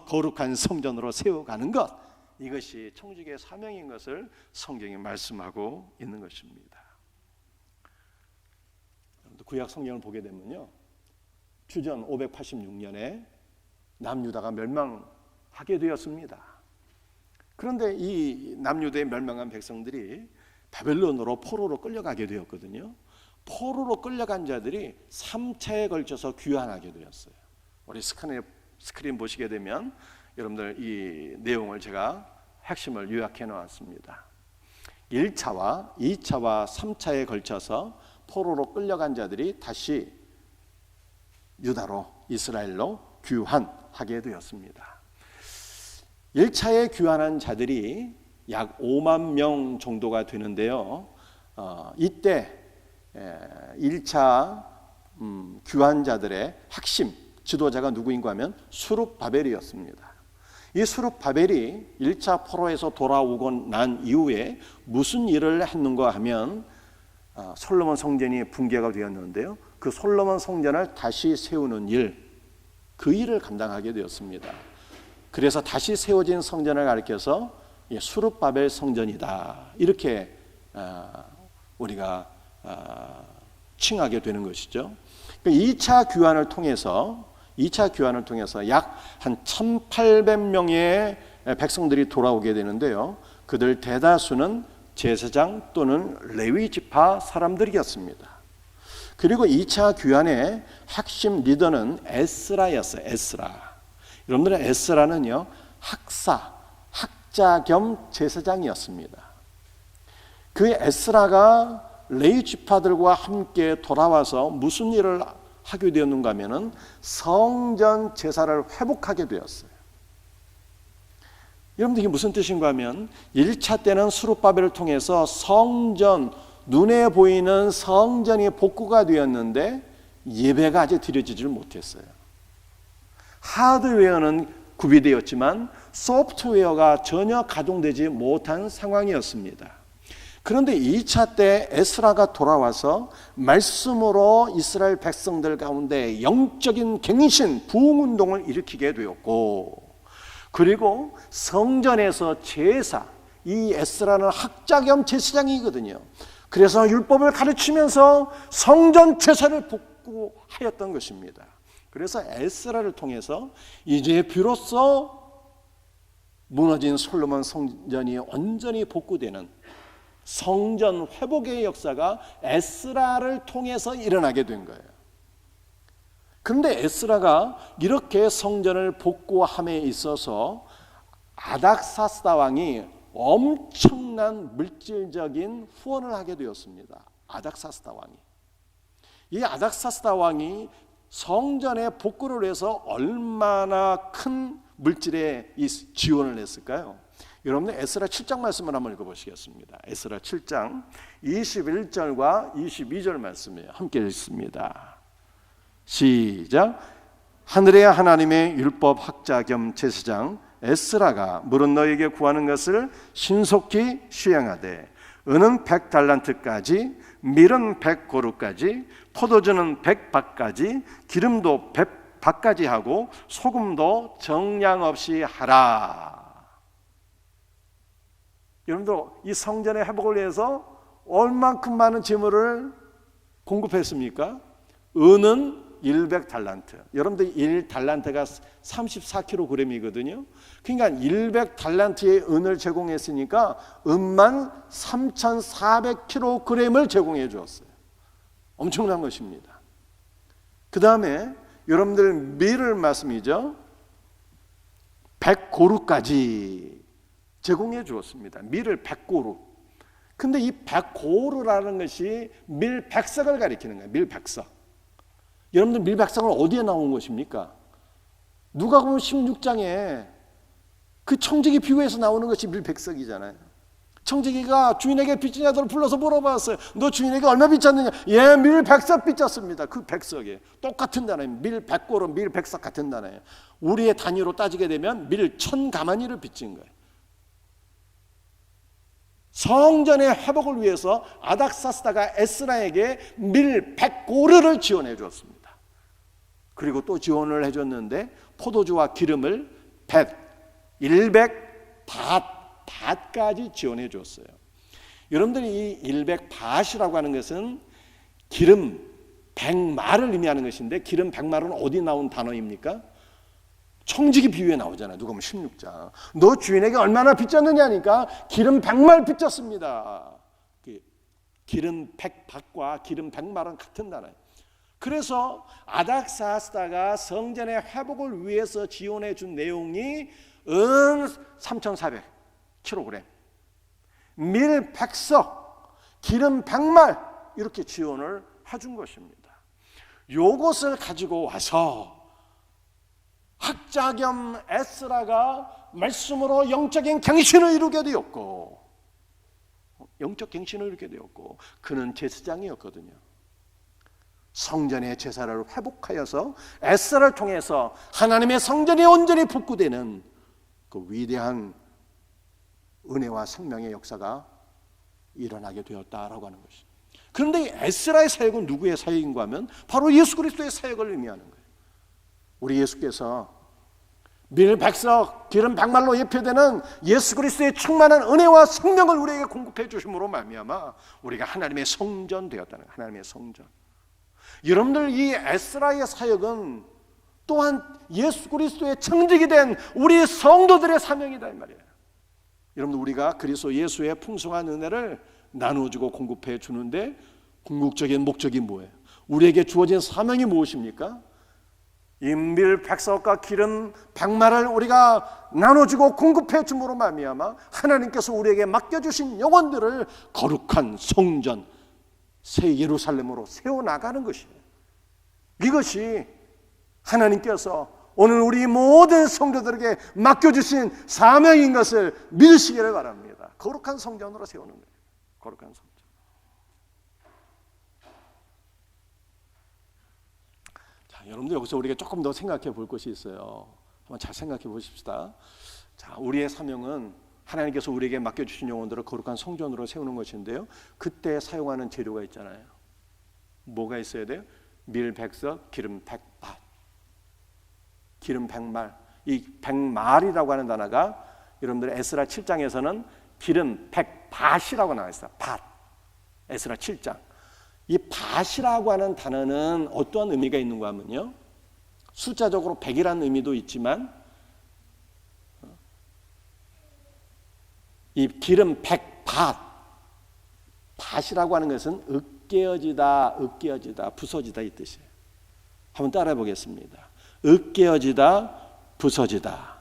거룩한 성전으로 세워가는 것, 이것이 청직의 사명인 것을 성경이 말씀하고 있는 것입니다. 구약 성경을 보게 되면요, 주전 586년에 남유다가 멸망하게 되었습니다. 그런데 이 남유다에 멸망한 백성들이 바벨론으로 포로로 끌려가게 되었거든요. 포로로 끌려간 자들이 3차에 걸쳐서 귀환하게 되었어요. 우리 스크린 보시게 되면 여러분들 이 내용을 제가 핵심을 요약해 놓았습니다. 1차와 2차와 3차에 걸쳐서 포로로 끌려간 자들이 다시 유다로, 이스라엘로 귀환하게 되었습니다. 1차에 귀환한 자들이 약 5만 명 정도가 되는데요, 이때 1차 귀환자들의 핵심 지도자가 누구인가 하면 수룹바벨이었습니다. 이 수룹바벨이 1차 포로에서 돌아오고 난 이후에 무슨 일을 했는가 하면 솔로몬 성전이 붕괴가 되었는데요, 그 솔로몬 성전을 다시 세우는 일, 그 일을 감당하게 되었습니다. 그래서 다시 세워진 성전을 가리켜서 수룹바벨 성전이다, 이렇게 우리가 칭하게 되는 것이죠. 2차 귀환을 통해서 약 한 1,800명의 백성들이 돌아오게 되는데요, 그들 대다수는 제사장 또는 레위 지파 사람들이었습니다. 그리고 2차 귀환의 핵심 리더는 에스라였어요. 에스라. 여러분들은 에스라는요, 학자 겸 제사장이었습니다. 그 에스라가 레위 지파들과 함께 돌아와서 무슨 일을 하게 되었는가 하면은 성전 제사를 회복하게 되었어요. 여러분들 이게 무슨 뜻인가 하면 1차 때는 수룹바벨을 통해서 성전, 눈에 보이는 성전이 복구가 되었는데 예배가 아직 드려지지를 못했어요. 하드웨어는 구비되었지만 소프트웨어가 전혀 가동되지 못한 상황이었습니다. 그런데 2차 때 에스라가 돌아와서 말씀으로 이스라엘 백성들 가운데 영적인 갱신, 부흥운동을 일으키게 되었고, 그리고 성전에서 제사, 이 에스라는 학자 겸 제사장이거든요. 그래서 율법을 가르치면서 성전 제사를 복구하였던 것입니다. 그래서 에스라를 통해서 이제 비로소 무너진 솔로몬 성전이 온전히 복구되는 성전 회복의 역사가 에스라를 통해서 일어나게 된 거예요. 그런데 에스라가 이렇게 성전을 복구함에 있어서 아닥사스다 왕이 엄청난 물질적인 후원을 하게 되었습니다. 아닥사스다 왕이. 이 아닥사스다 왕이 성전의 복구를 위해서 얼마나 큰 물질의 지원을 했을까요? 여러분들 에스라 7장 말씀을 한번 읽어보시겠습니다. 에스라 7장 21절과 22절 말씀이에요. 함께 읽습니다. 시작. 하늘의 하나님의 율법 학자 겸 제사장 에스라가 물은 너에게 구하는 것을 신속히 수행하되 은은 100달란트까지 밀은 100고루까지 포도주는 100밭까지 기름도 100밭까지 하고 소금도 정량 없이 하라. 여러분들 이 성전의 회복을 위해서 얼만큼 많은 재물을 공급했습니까? 은은 100달란트. 여러분들 1달란트가 34kg이거든요. 그러니까 100달란트의 은을 제공했으니까 은만 3,400kg을 제공해 주었어요. 엄청난 것입니다. 그 다음에 여러분들 밀을 말씀이죠. 100고루까지 제공해 주었습니다. 밀을 100고루. 근데 이 100고루라는 것이 밀 100석을 가리키는 거예요. 밀 100석. 여러분들 밀 100석은 어디에 나온 것입니까? 누가복음 16장에 그 청지기 비유에서 나오는 것이 밀 100석이잖아요. 청지기가 주인에게 빚진 자들을 불러서 물어봤어요. 너 주인에게 얼마 빚졌느냐? 예, 밀 100석 빚졌습니다. 그 100석에 똑같은 단어예요. 밀 100고로 밀 100석 같은 단어예요. 우리의 단위로 따지게 되면 밀 1000가마니를 빚진 거예요. 성전의 회복을 위해서 아닥사스다가 에스라에게 밀 100고르를 지원해 주었습니다. 그리고 또 지원을 해줬는데 포도주와 기름을 100밭까지 지원해 줬어요. 여러분들이 이 100밭이라고 하는 것은 기름 100마를 의미하는 것인데, 기름 100마는 어디 나온 단어입니까? 청지기 비유에 나오잖아요. 누가복음 16장. 너 주인에게 얼마나 빚졌느냐니까 기름 100말 빚졌습니다. 기름 100밭과 기름 100말은 같은 단어예요. 그래서 아닥사스다가 성전의 회복을 위해서 지원해 준 내용이 은 3,400kg, 밀 100석, 기름 100말 이렇게 지원을 해준 것입니다. 요것을 가지고 와서 학자 겸 에스라가 말씀으로 영적인 갱신을 이루게 되었고, 그는 제사장이었거든요. 성전의 제사를 회복하여서 에스라를 통해서 하나님의 성전이 온전히 복구되는 그 위대한 은혜와 생명의 역사가 일어나게 되었다라고 하는 것이죠. 그런데 에스라의 사역은 누구의 사역인가 하면 바로 예수 그리스도의 사역을 의미하는 거예요. 우리 예수께서 밀 100석, 기름 100말로 예표되는 예수 그리스도의 충만한 은혜와 생명을 우리에게 공급해 주심으로 말미암아 우리가 하나님의 성전 되었다는 거예요. 하나님의 성전. 여러분들, 이 에스라의 사역은 또한 예수 그리스도의 청직이 된 우리 성도들의 사명이다 이 말이에요. 여러분들, 우리가 그리스도 예수의 풍성한 은혜를 나누어주고 공급해 주는데 궁극적인 목적이 뭐예요? 우리에게 주어진 사명이 무엇입니까? 인밀 100석과 기름 100마를 우리가 나눠주고 공급해 줌으로 말미암아 하나님께서 우리에게 맡겨주신 영혼들을 거룩한 성전 새 예루살렘으로 세워나가는 것이에요. 이것이 하나님께서 오늘 우리 모든 성도들에게 맡겨주신 사명인 것을 믿으시기를 바랍니다. 거룩한 성전으로 세우는 거예요. 거룩한 성전. 자, 여러분들, 여기서 우리가 조금 더 생각해 볼 것이 있어요. 한번 잘 생각해 보십시다. 자, 우리의 사명은 하나님께서 우리에게 맡겨주신 영혼들을 거룩한 성전으로 세우는 것인데요, 그때 사용하는 재료가 있잖아요. 뭐가 있어야 돼요? 밀 100석, 기름 100밭, 기름 100말. 이 100말이라고 하는 단어가 여러분들 에스라 7장에서는 기름 100밭이라고 나와 있어요. 밭. 에스라 7장. 이 밭이라고 하는 단어는 어떠한 의미가 있는가 하면요, 숫자적으로 100이라는 의미도 있지만 이 기름 100밭, 밭이라고 하는 것은 으깨어지다, 부서지다 이 뜻이에요. 한번 따라해 보겠습니다. 으깨어지다, 부서지다.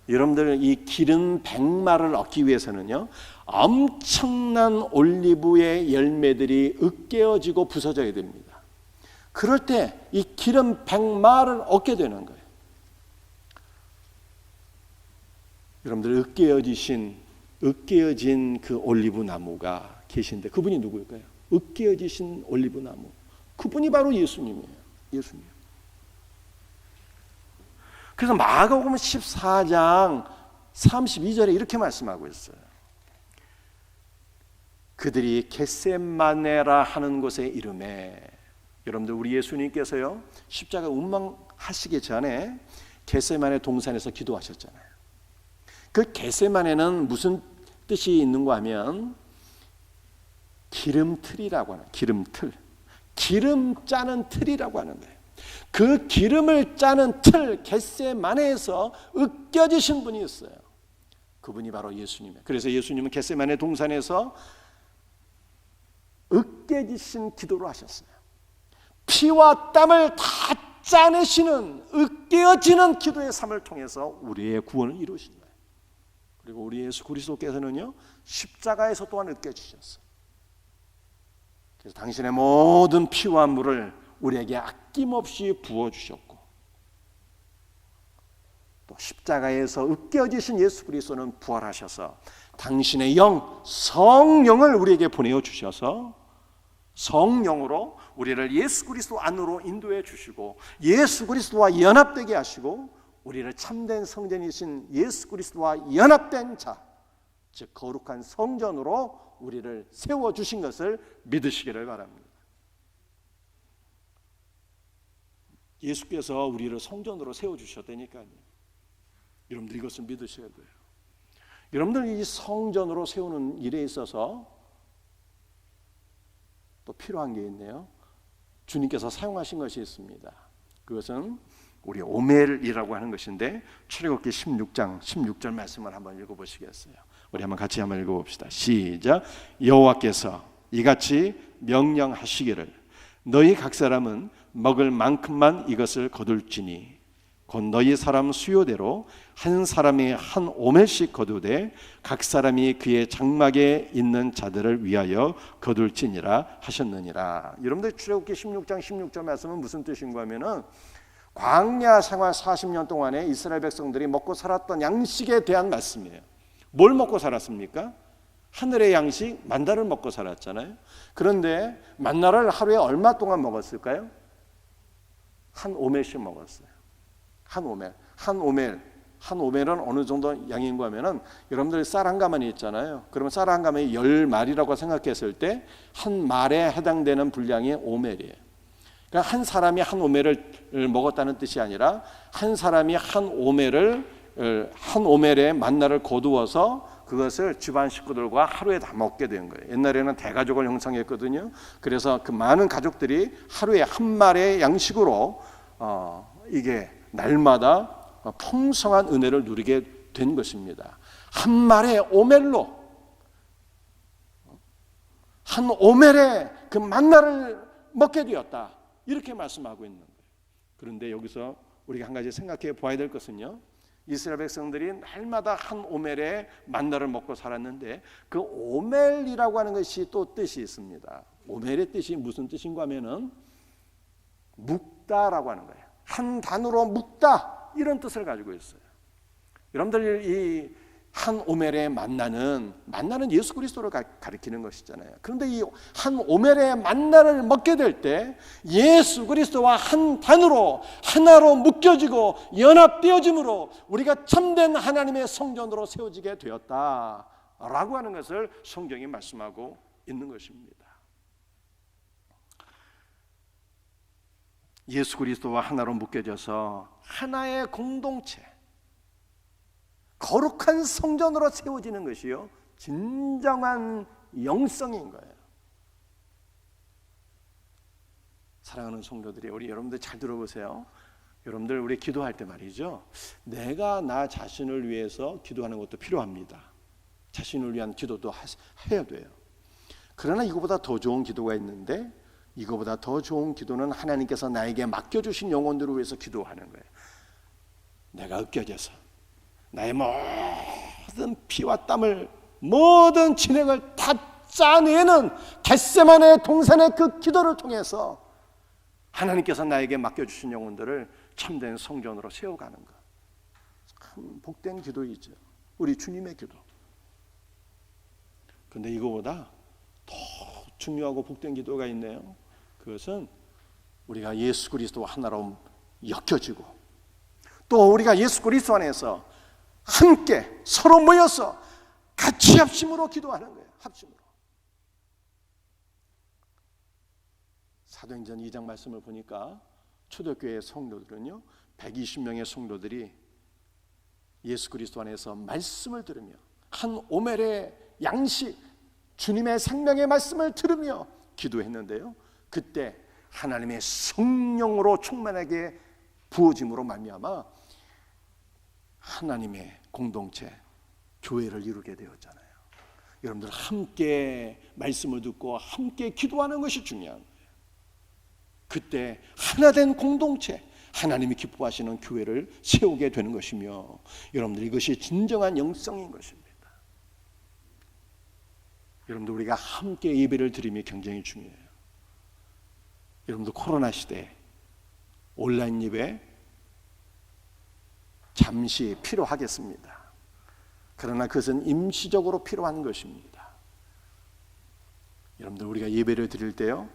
여러분들, 이 기름 100마를 얻기 위해서는요, 엄청난 올리브의 열매들이 으깨어지고 부서져야 됩니다. 그럴 때 이 기름 100마를 얻게 되는 거예요. 여러분들, 으깨어진 그 올리브 나무가 계신데 그분이 누구일까요? 으깨어지신 올리브 나무. 그분이 바로 예수님이에요. 예수님. 그래서 마가복음 14장 32절에 이렇게 말씀하고 있어요. 그들이 겟세마네라 하는 곳에 이름에, 여러분들, 우리 예수님께서요, 십자가 운명하시기 전에 겟세마네 동산에서 기도하셨잖아요. 그 겟세마네는 무슨 뜻이 있는가 하면 기름틀이라고 하는, 기름틀, 기름 짜는 틀이라고 하는 거예요. 그 기름을 짜는 틀, 겟세마네에서 으깨어지신 분이 있어요. 그분이 바로 예수님이에요. 그래서 예수님은 겟세마네 동산에서 으깨지신 기도를 하셨어요. 피와 땀을 다 짜내시는, 으깨어지는 기도의 삶을 통해서 우리의 구원을 이루신 거예요. 그리고 우리 예수 그리스도께서는요, 십자가에서 또한 으깨지셨어요. 그래서 당신의 모든 피와 물을 우리에게 아낌없이 부어주셨고, 또 또 십자가에서 으깨어지신 예수 그리스도는 부활하셔서 당신의 영, 성령을 우리에게 보내어 주셔서 성령으로 우리를 예수 그리스도 안으로 인도해 주시고 예수 그리스도와 연합되게 하시고 우리를 참된 성전이신 예수 그리스도와 연합된 자, 즉 거룩한 성전으로 우리를 세워주신 것을 믿으시기를 바랍니다. 예수께서 우리를 성전으로 세워주셨다니까요. 여러분들 이것을 믿으셔야 돼요. 여러분들 이 성전으로 세우는 일에 있어서 또 필요한 게 있네요. 주님께서 사용하신 것이 있습니다. 그것은 우리 오멜이라고 하는 것인데 출애굽기 16장 16절 말씀을 한번 읽어보시겠어요? 우리 한번 같이 한번 읽어봅시다. 시작. 여호와께서 이같이 명령하시기를 너희 각 사람은 먹을 만큼만 이것을 거둘지니 곧 너희 사람 수요대로 한 사람이 한 오멜씩 거두되 각 사람이 그의 장막에 있는 자들을 위하여 거둘지니라 하셨느니라. 여러분들 출애굽기 16장 16절 말씀은 무슨 뜻인가 하면은 광야 생활 40년 동안에 이스라엘 백성들이 먹고 살았던 양식에 대한 말씀이에요. 뭘 먹고 살았습니까? 하늘의 양식 만나를 먹고 살았잖아요. 그런데 만나를 하루에 얼마 동안 먹었을까요? 한 오멜씩 먹었어요. 한 오멜은 어느 정도 양인가 하면은 여러분들 쌀 한 가마니 있잖아요. 그러면 쌀 한 가마니 10마리라고 생각했을 때 한 말에 해당되는 분량이 오멜이에요. 그러니까 한 사람이 한 오멜을 먹었다는 뜻이 아니라 한 사람이 한 오멜에 만나를 거두어서 그것을 집안 식구들과 하루에 다 먹게 된 거예요. 옛날에는 대가족을 형성했거든요. 그래서 그 많은 가족들이 하루에 한 말의 양식으로 이게 날마다 풍성한 은혜를 누리게 된 것입니다. 한 말의 오멜로 한 오멜의 그 만나를 먹게 되었다. 이렇게 말씀하고 있는 거예요. 그런데 여기서 우리가 한 가지 생각해 보아야 될 것은요. 이스라엘 백성들이 날마다 한 오멜의 만나를 먹고 살았는데 그 오멜이라고 하는 것이 또 뜻이 있습니다. 오멜의 뜻이 무슨 뜻인가 하면은 묵다라고 하는 거예요. 한 단으로 묵다 이런 뜻을 가지고 있어요. 여러분들 이 한 오멜의 만나는 예수 그리스도를 가리키는 것이잖아요. 그런데 이 한 오멜의 만나를 먹게 될 때 예수 그리스도와 한 단으로 하나로 묶여지고 연합되어짐으로 우리가 참된 하나님의 성전으로 세워지게 되었다라고 하는 것을 성경이 말씀하고 있는 것입니다. 예수 그리스도와 하나로 묶여져서 하나의 공동체, 거룩한 성전으로 세워지는 것이요 진정한 영성인 거예요. 사랑하는 성도들이 우리 여러분들 잘 들어보세요. 여러분들 우리 기도할 때 말이죠. 내가 나 자신을 위해서 기도하는 것도 필요합니다. 자신을 위한 기도도 해야 돼요. 그러나 이거보다 더 좋은 기도가 있는데 이거보다 더 좋은 기도는 하나님께서 나에게 맡겨주신 영혼들을 위해서 기도하는 거예요. 내가 으깨져서 나의 모든 피와 땀을 모든 진액을 다 짜내는 겟세마네 동산의 그 기도를 통해서 하나님께서 나에게 맡겨주신 영혼들을 참된 성전으로 세워가는 것. 참 복된 기도이죠. 우리 주님의 기도. 그런데 이거보다 더 중요하고 복된 기도가 있네요. 그것은 우리가 예수 그리스도와 하나로 엮여지고 또 우리가 예수 그리스도 안에서 함께 서로 모여서 같이 합심으로 기도하는 거예요. 합심으로. 사도행전 2장 말씀을 보니까 초대교회 성도들은요 120명의 성도들이 예수 그리스도 안에서 말씀을 들으며 한 오멜의 양식 주님의 생명의 말씀을 들으며 기도했는데요. 그때 하나님의 성령으로 충만하게 부어짐으로 말미암아 하나님의 공동체 교회를 이루게 되었잖아요. 여러분들 함께 말씀을 듣고 함께 기도하는 것이 중요한 거예요. 그때 하나된 공동체 하나님이 기뻐하시는 교회를 세우게 되는 것이며 여러분들 이것이 진정한 영성인 것입니다. 여러분들 우리가 함께 예배를 드림이 굉장히 중요해요. 여러분들 코로나 시대 온라인 예배 잠시 필요하겠습니다. 그러나 그것은 임시적으로 필요한 것입니다. 여러분들, 우리가 예배를 드릴 때요,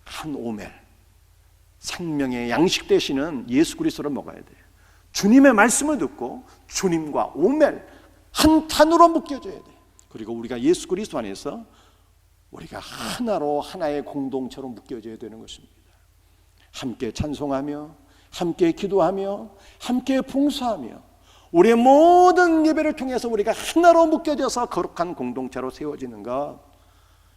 한 오멜, 생명의 양식 되시는 예수 그리스도를 먹어야 돼요. 주님의 말씀을 듣고 주님과 오멜 한 탄으로 묶여져야 돼요. 그리고 우리가 예수 그리스도 안에서 우리가 하나로, 하나의 공동체로 묶여져야 되는 것입니다. 함께 찬송하며, 함께 기도하며, 함께 봉사하며, 우리의 모든 예배를 통해서 우리가 하나로 묶여져서 거룩한 공동체로 세워지는 것,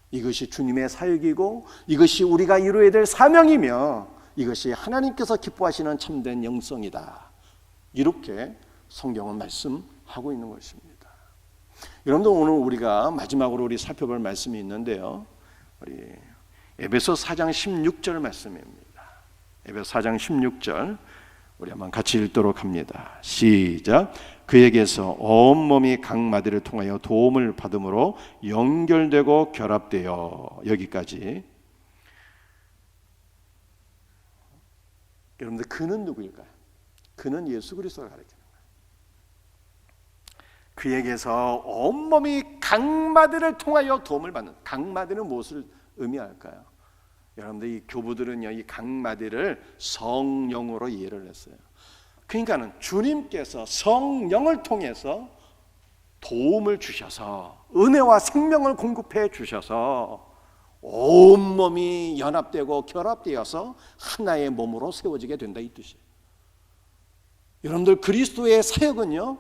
이것이 주님의 사역이고 이것이 우리가 이루어야 될 사명이며 이것이 하나님께서 기뻐하시는 참된 영성이다. 이렇게 성경은 말씀하고 있는 것입니다. 여러분들, 오늘 우리가 마지막으로 우리 살펴볼 말씀이 있는데요, 우리 에베소 4장 16절 말씀입니다. 에베소 4장 16절 우리 한번 같이 읽도록 합니다. 시작. 그에게서 온몸이 각 마디를 통하여 도움을 받음으로 연결되고 결합되어. 여기까지. 여러분들, 그는 누구일까요? 그는 예수 그리스도를 가리키는 거예요. 그에게서 온몸이 각 마디를 통하여 도움을 받는. 각 마디는 무엇을 의미할까요? 여러분들, 이 교부들은요, 이 각 마디를 성령으로 이해를 했어요. 그러니까는 주님께서 성령을 통해서 도움을 주셔서 은혜와 생명을 공급해 주셔서 온몸이 연합되고 결합되어서 하나의 몸으로 세워지게 된다, 이 뜻이에요. 여러분들, 그리스도의 사역은요,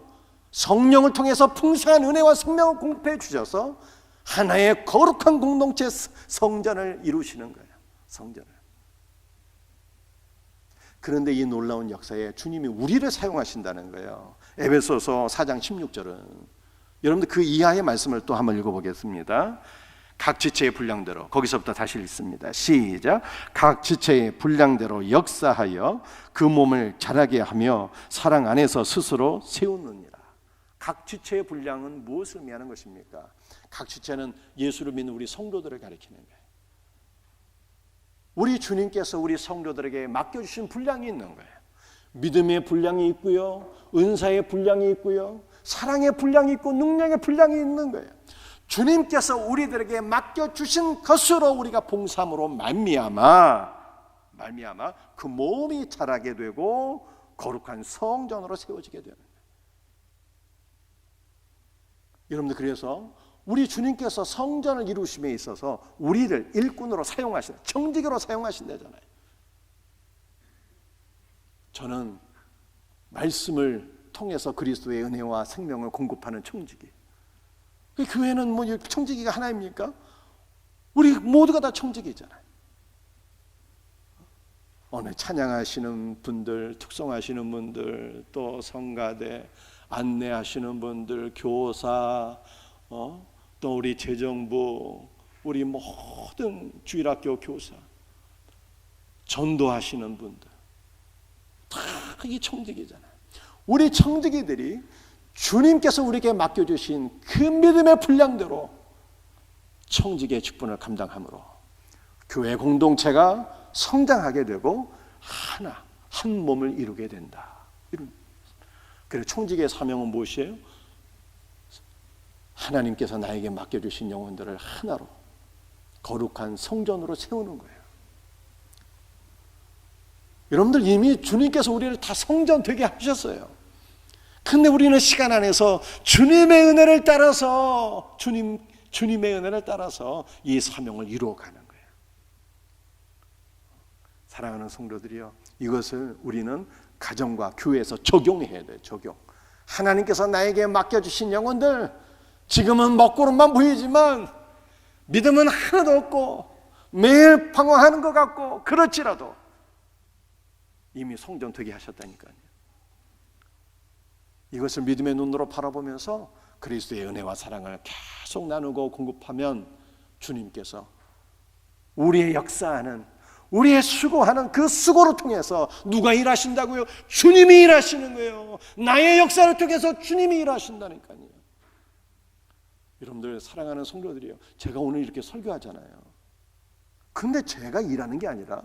성령을 통해서 풍성한 은혜와 생명을 공급해 주셔서 하나의 거룩한 공동체 성전을 이루시는 거예요. 성전을. 그런데 이 놀라운 역사에 주님이 우리를 사용하신다는 거예요. 에베소서 4장 16절은 여러분들 그 이하의 말씀을 또 한번 읽어보겠습니다. 각 지체의 분량대로, 거기서부터 다시 읽습니다. 시작. 각 지체의 분량대로 역사하여 그 몸을 자라게 하며 사랑 안에서 스스로 세우느니라. 각 지체의 분량은 무엇을 의미하는 것입니까? 각 지체는 예수를 믿는 우리 성도들을 가리키는 거예요. 우리 주님께서 우리 성도들에게 맡겨주신 분량이 있는 거예요. 믿음의 분량이 있고요, 은사의 분량이 있고요, 사랑의 분량이 있고 능력의 분량이 있는 거예요. 주님께서 우리들에게 맡겨주신 것으로 우리가 봉사함으로 말미암아 그 몸이 자라게 되고 거룩한 성전으로 세워지게 되는 거예요. 여러분들, 그래서 우리 주님께서 성전을 이루심에 있어서 우리를 일꾼으로 사용하신다, 청지기로 사용하신다잖아요. 저는 말씀을 통해서 그리스도의 은혜와 생명을 공급하는 청지기. 그 교회는 뭐 청지기가 하나입니까? 우리 모두가 다 청지기잖아요. 오늘 찬양하시는 분들, 특송하시는 분들, 또 성가대 안내하시는 분들, 교사, 또 우리 재정부, 우리 모든 주일학교 교사, 전도하시는 분들, 다 이 청지기잖아요. 우리 청지기들이 주님께서 우리에게 맡겨주신 그 믿음의 분량대로 청지기의 직분을 감당함으로 교회 공동체가 성장하게 되고 한 몸을 이루게 된다. 그래서 청지기의 사명은 무엇이에요? 하나님께서 나에게 맡겨주신 영혼들을 하나로 거룩한 성전으로 세우는 거예요. 여러분들, 이미 주님께서 우리를 다 성전 되게 하셨어요. 근데 우리는 시간 안에서 주님의 은혜를 따라서 주님의 은혜를 따라서 이 사명을 이루어가는 거예요. 사랑하는 성도들이요, 이것을 우리는 가정과 교회에서 적용해야 돼요. 적용. 하나님께서 나에게 맡겨주신 영혼들, 지금은 먹구름만 보이지만 믿음은 하나도 없고 매일 방황하는 것 같고, 그렇지라도 이미 성전 되게 하셨다니까요. 이것을 믿음의 눈으로 바라보면서 그리스도의 은혜와 사랑을 계속 나누고 공급하면 주님께서 우리의 역사하는, 우리의 수고하는 그 수고를 통해서 누가 일하신다고요? 주님이 일하시는 거예요. 나의 역사를 통해서 주님이 일하신다니까요. 여러분들, 사랑하는 성도들이요, 제가 오늘 이렇게 설교하잖아요. 근데 제가 일하는 게 아니라,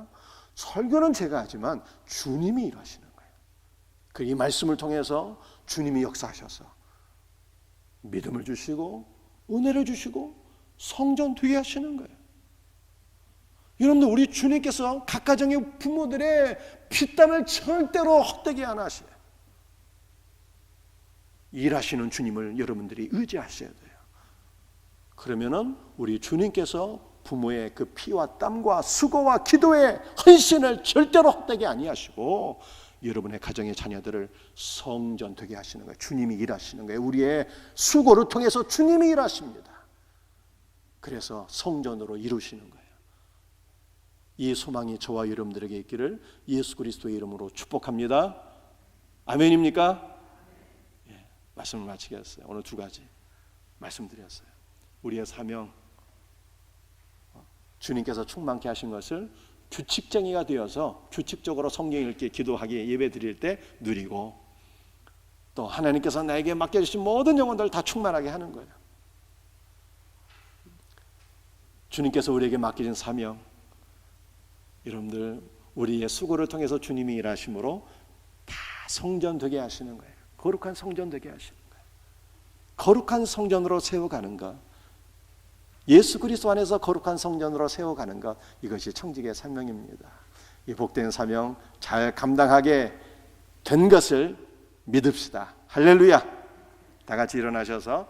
설교는 제가 하지만 주님이 일하시는 거예요. 그 이 말씀을 통해서 주님이 역사하셔서 믿음을 주시고 은혜를 주시고 성전 되게 하시는 거예요. 여러분들, 우리 주님께서 각 가정의 부모들의 피땀을 절대로 헛되게 안 하셔요. 일하시는 주님을 여러분들이 의지하셔야 돼요. 그러면은 우리 주님께서 부모의 그 피와 땀과 수고와 기도의 헌신을 절대로 헛되게 아니하시고 여러분의 가정의 자녀들을 성전 되게 하시는 거예요. 주님이 일하시는 거예요. 우리의 수고를 통해서 주님이 일하십니다. 그래서 성전으로 이루시는 거예요. 이 소망이 저와 여러분들에게 있기를 예수 그리스도의 이름으로 축복합니다. 아멘입니까? 예, 말씀을 마치겠어요. 오늘 두 가지 말씀드렸어요. 우리의 사명, 주님께서 충만케 하신 것을 규칙쟁이가 되어서 규칙적으로 성경 읽기, 기도하기, 예배 드릴 때 누리고, 또 하나님께서 나에게 맡겨주신 모든 영혼들 다 충만하게 하는 거예요. 주님께서 우리에게 맡기신 사명, 여러분들 우리의 수고를 통해서 주님이 일하심으로 다 성전 되게 하시는 거예요. 거룩한 성전 되게 하시는 거예요. 거룩한 성전으로 세워가는 것, 예수 그리스도 안에서 거룩한 성전으로 세워가는 것, 이것이 청지기의 사명입니다. 이 복된 사명 잘 감당하게 된 것을 믿읍시다. 할렐루야. 다 같이 일어나셔서